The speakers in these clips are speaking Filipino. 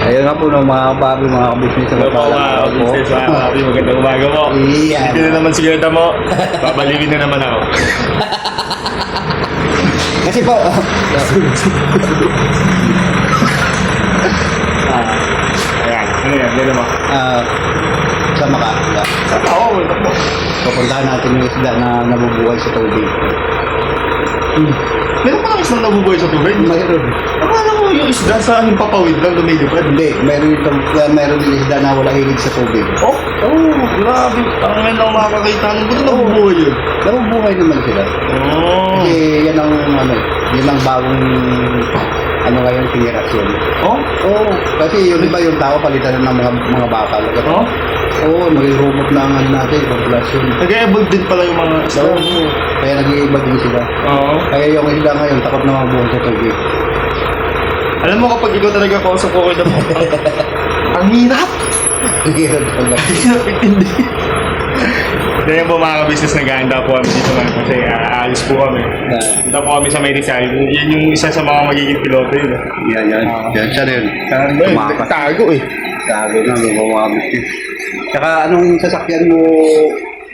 Ayun nga po ng mga kapapi, mga kabisnes sa Hello po mga kabisnes, mga kapapi, magandang umaga po. Dito na naman si Gerda mo, babaliwin na naman ako. Kasi po, Ayan, ano yan, gano'n mo? sama ka. Oo, ito po. Pupuntahan natin yung isda na nabubuhay sa tubig. Meron pa lang isang nabubuhay sa tubig? Mayroon. Akala ko yung isda sa himpapawid lang lumilipad. Hindi, mayroon din isda na wala hilig sa tubig. Oh, grabe. Ang ngayon lang makakakita ng buto nabubuhay yun. Nabubuhay naman sila. Oh. Kasi yan ang yun ang bagong ngayon generasyon. Oh? Oo, kasi yun iba yung tao palitan na ng mga bakal. Oh? Oo, maging robot na ang natin, populasyon. Nag-evolve din pala yung mga isda. Oo, kaya nag-iiba din sila. Oo. Kaya yung isda ngayon, takot na mabuhay sa tubig. Alam mo kapag ikaw talaga kausap ko kayo na ang hirap! Hirap pala. Hirap intindi. Kaya po mga ka-business, naghahanda po kami dito ngayon kasi aalis po kami. Punta po kami sa May Rizal. Yan yung isa sa mga magiging piloto yun. Yan. Yan, siya rin. Tumakas. Tago eh. Tago na, may mawamit yun. Tsaka anong sasakyan mo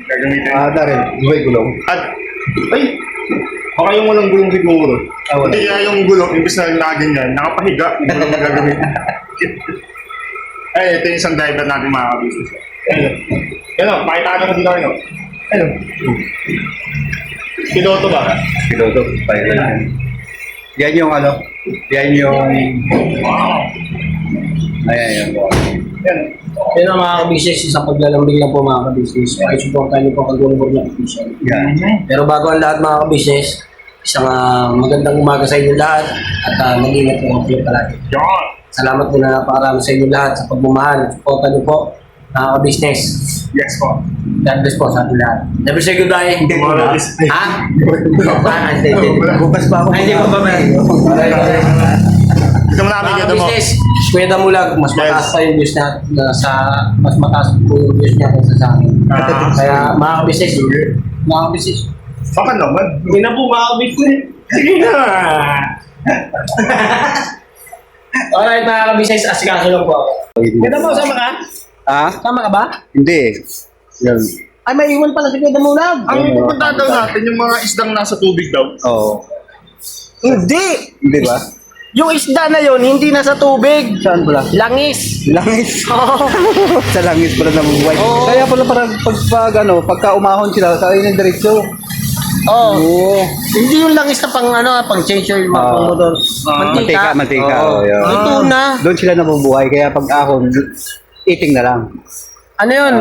Gagamitin. Darren? Buhay gulong. At, ay! Baka yung walang gulong siguro. Wala. Hindi kaya yung gulong, imbis na nakaganyan, nakapahiga, yung gulong na gagamitin. Ay, ito yung isang driver natin mga ka-business. Ano, pakita ka dito ano? Ano? Piloto ba? Piloto, pilot. Yan yung yan yung... Ayan. Yan. Yan ang mga kabisnes, isang paglalambing lang po mga kabisnes. Pakisuportahan niyo po ang Gulong na official. Yan. Pero bago ang lahat mga kabisnes, isang magandang umaga sa inyo lahat at mag-ingat po kayo palagi. Yan. Salamat po na napakarami sa inyo lahat sa pagmamahal. Supportan niyo po mga kabisnes. Yes po. God bless po sa ating lahat. Never say goodbye. Hindi po na. Ha? Hindi. Bukas pa ako. Hindi pa ba meron? Ito mo namin, Mga ganda mo. kabisnes, Kuya Damulag, mas Yes. mataas pa yung views na mas mataas po yung views niya kaysa sa akin. Kaya mga kabisnes, Baka naman. hindi na po mga kabisnes. Sige na. Alright mga kabisnes, asikaso lang po ako. Kuya mo, sama ka? Sama ka ba? Hindi. Yan. Ay, may iwan pala si Kuya Damulag. Ang pupunta daw natin, yung mga isdang nasa tubig daw. Oo. Hindi! Hindi ba? Yung isda na yon hindi nasa tubig. Saan pala? Langis. Langis. Oo. Sa langis pala nabubuhay. Oo. Kaya pala parang pagka umahon sila, sa ayun yung diretso. Oo. Oo. Hindi yung langis na pang change yung mga motor. Mantika. Oo. Oo, yun. Ito na. Doon sila nabubuhay, kaya pag ahon, eating na lang. Ano yun?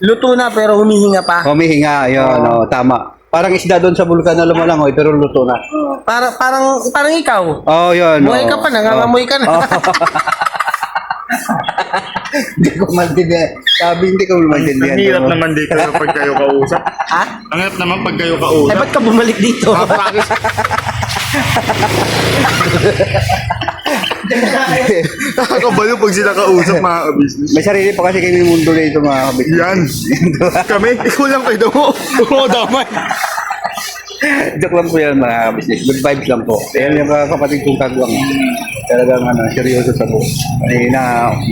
Luto na pero humihinga pa. Humihinga, yun, tama. Parang isda doon sa bulkan na lumalangoy, pero luto na. Parang ikaw. Oh, yun. Buhay ka pa, nangangamoy ka na. Hindi ko maintindihan. Sabi, hindi ko maintindihan. Ang hirap naman dito pag kayo kausap. Ha? Ang hirap naman pag kayo Eh, kausap. ba't ka bumalik dito? Promise. Nakakabalo pag sila kausap mga ka-business. May sarili pa kasi kami mundo na ito, mga kabit. Yan. Kami, ikaw lang kayo daw. Oo, damay. Joke lang po yan, mga business. Good vibes lang po. Yan yung kapatid kong kagwang. Talagang seryoso sa buhay. Kanina,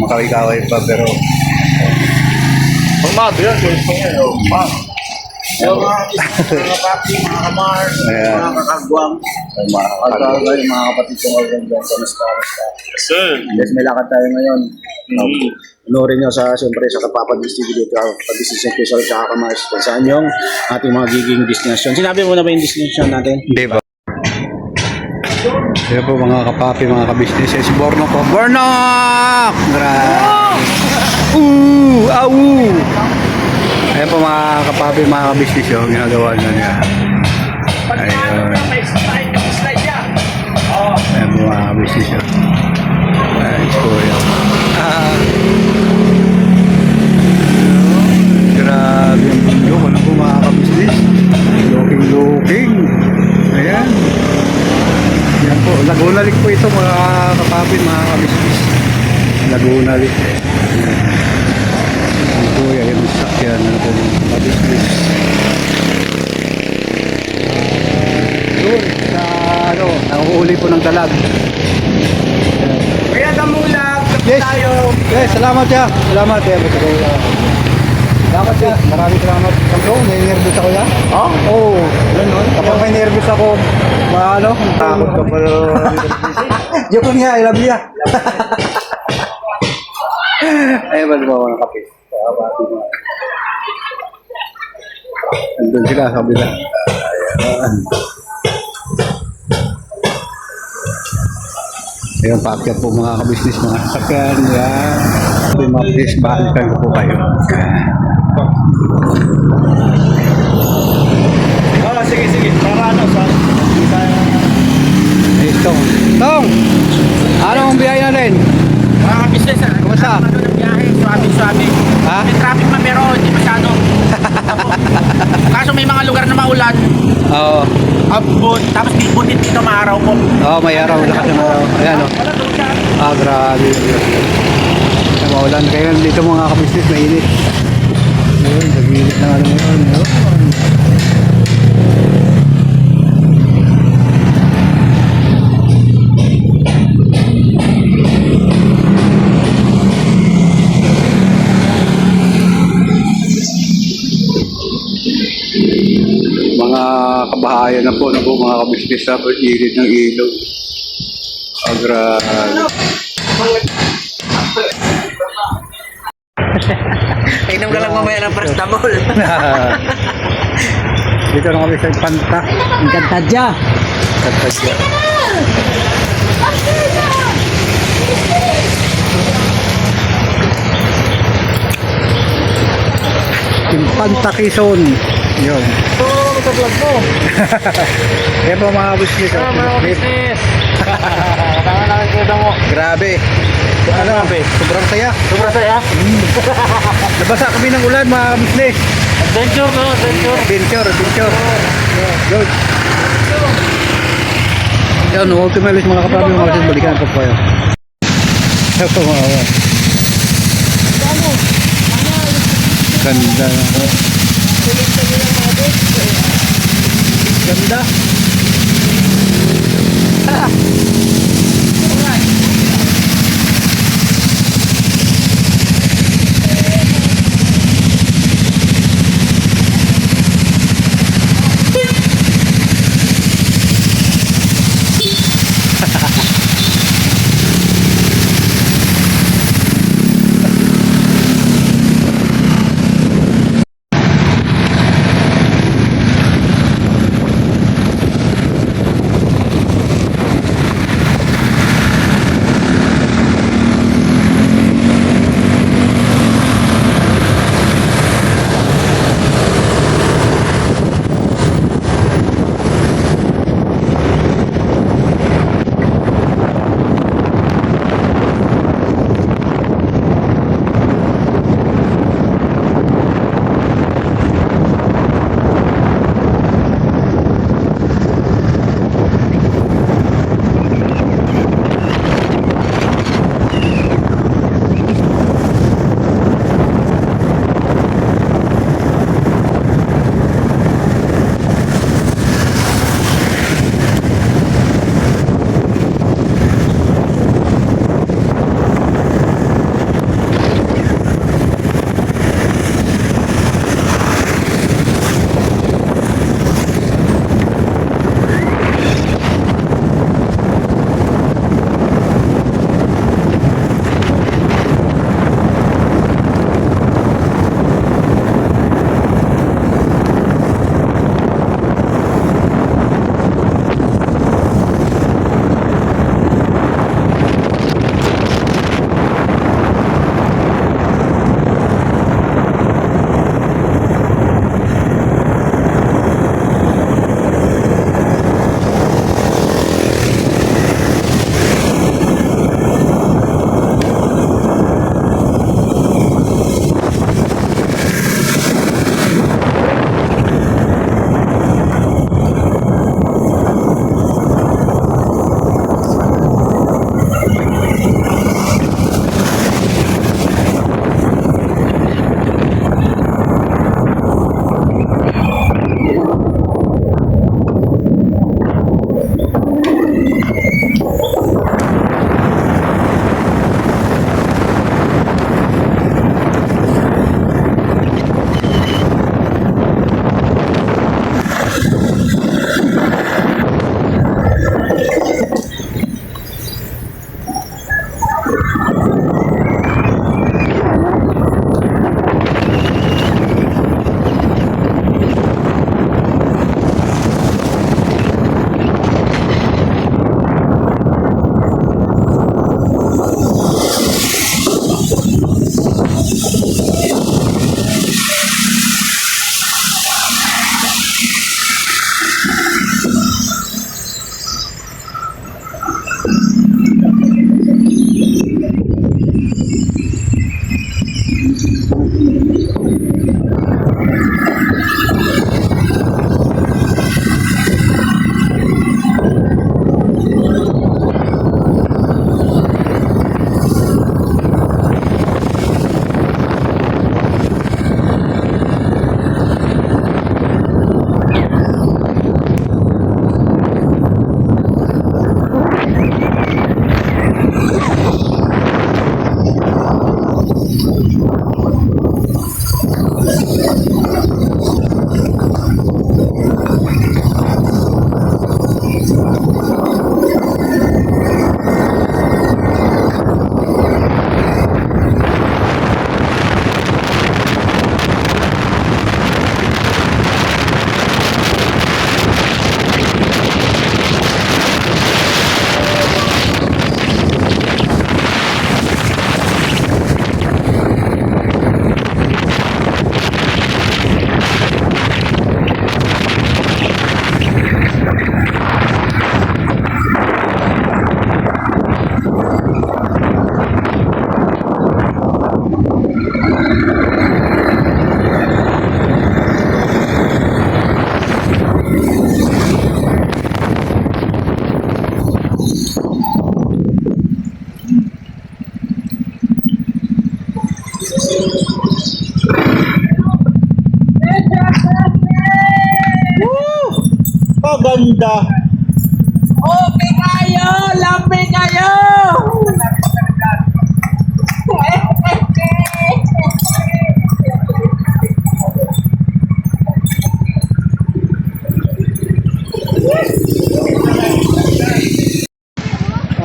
makaway-kaway pa, pero Pagmado yan, gusto niya. Mga papi, mga kamar, Ayan. mga kakagwang. mga Ay, mga kapatid ko ngayon dyan, kamusta? Sir. Yes, may lakad tayo ngayon. Panorin nyo siyempre sa Kapapadis TV dito, Kapapadis Special sa Kamars, kung saan yung ating mga giging destination. Sinabi mo na ba yung destination natin? hindi ba? Kaya po mga kapapi, mga kabisneses, Borno po. Borno! Ayan po mga kapapi, mga kabisnes yung ginagawa na niya. Ayun. Ayan po mga kabisnes yun. Ayan po yun. Grabe yung bundok. Ano po mga kabisnes? Looking. Ayan. Yan po. Laguna Lake po ito mga kapapi, mga kabisnes. Laguna Lake. Ayan. Ang kuya yung sakyan na po mga kabisnes. Doon sa nanguhuli po ng dalag. Kaya Damulag, Yes. Yes, salamat siya. Salamat siya. Salamat siya. Maraming salamat. Kamplong, nai-nervous ako ya. Oh? Oo. Kapag may nervous ako, ano, takot ka pa. Joke lang niya, I love you ya. Ay, ba ako ng kape? Andun sila, sabi na. Ayan. Ayun, paakyat po mga kabisnes, mga sakyan. Yan. Yung mga business, balikan ko po kayo. Sige. Para ano, sa... Ayun, Tong. Tong! Anong biyaya natin? Mga ka-business, Kumusta? ano ng biyahe, suabe-suabe. Ha? May traffic man pero hindi masyado. Kaso may mga lugar na maulan, Oo. abot, tapos may butit dito maaraw po. Oo, may araw. Lakas ng araw. Ayan, o. Grabe. Ay, maulan. Kaya dito mga kabisnes, mainit. Ayun, nag-init na ano ngayon. Ayun. Mga kabahayan na po mga kabisnes sa pag-irit ng ilog. Grabe. Inom ka lang mamaya ng Prestamol. Dito na kami sa Panta. Ang kantadya. Katadya. Panta Quezon. Yun. Oo, sa vlog mo. Yan po mga kabisnes. business. Tama na ang kita mo. Grabe. Ano? Sobrang saya. Sobrang saya. Nabasa kami ng ulan mga kabisnes. Adventure, no? Adventure. Adventure. Good. Yan, ultimately mga kapabi, mga kabisnes, balikan ko po kayo. Ito mga ganda. Ganda. Maganda. Okay kayo! Lampi kayo!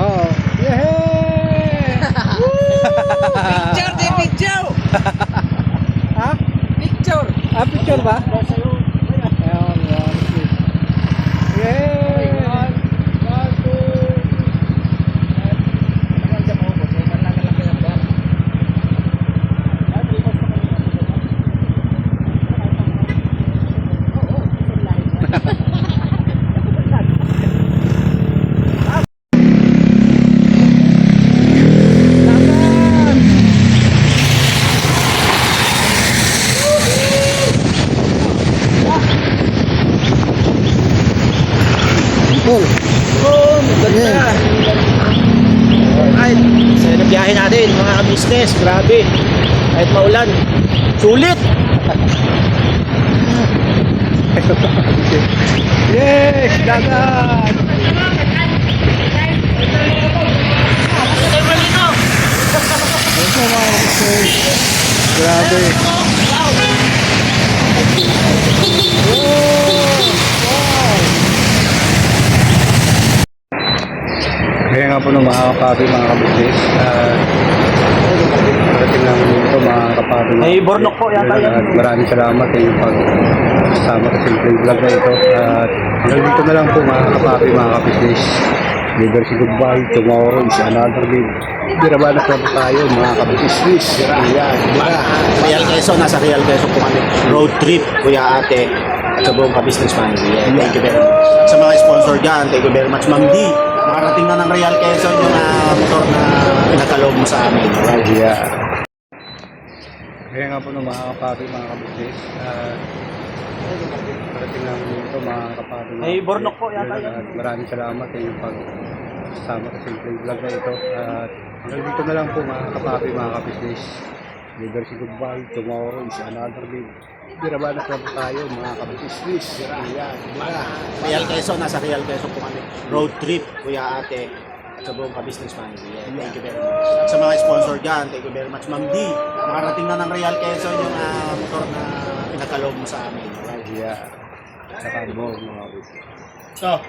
Oh. Yehey! Picture, di picture! Ha? Picture! Ah, picture ba? Ayan, yan. Yay! Cool. Oh, maganda. Alright, sa na biyahe natin mga business, grabe. Kahit maulan, sulit. Yes! Dagat! Ito mga kabisnes. Grabe. Kaya nga po ng mga kapapi, mga kabisnes. Parating lang ito mga kapapi. May bornok po yata yan. Maraming salamat sa inyong pagsama sa simple vlog na ito. At hanggang dito na lang po mga kapapi, mga kabisnes. Never say goodbye. Tomorrow is another day. Birabanak na po tayo mga kabisnes. Ayan, Real Quezon, nasa Real Quezon po kami. Road trip, kuya ate, at sa buong ka-business family. Yeah, thank you very much. Sa mga sponsor dyan, thank you very much, Ma'am D. Nakarating na ng Real Quezon yung motor na pinagkaloob mo sa amin. Right? Yeah. Kaya nga po ng mga kapapi, mga kabisnes. Parating lang ito mga kapapi. May bornok po yata yan. Maraming salamat sa inyong pagsama sa simple vlog na ito. At hanggang dito na lang po mga kapapi, mga kabisnes. Never say goodbye. Tomorrow is another day. Birabanak na po tayo mga kabisnes. Ayan, Real Quezon, nasa Real Quezon po kami. Road trip, kuya ate, at sa buong ka-business family. Yeah, thank you very much. At sa mga sponsor dyan, thank you very much, Ma'am D. Nakarating na ng Real Quezon yung motor na pinagkaloob mo sa amin. Right? Yeah. Saka mo mga kabisnes. So,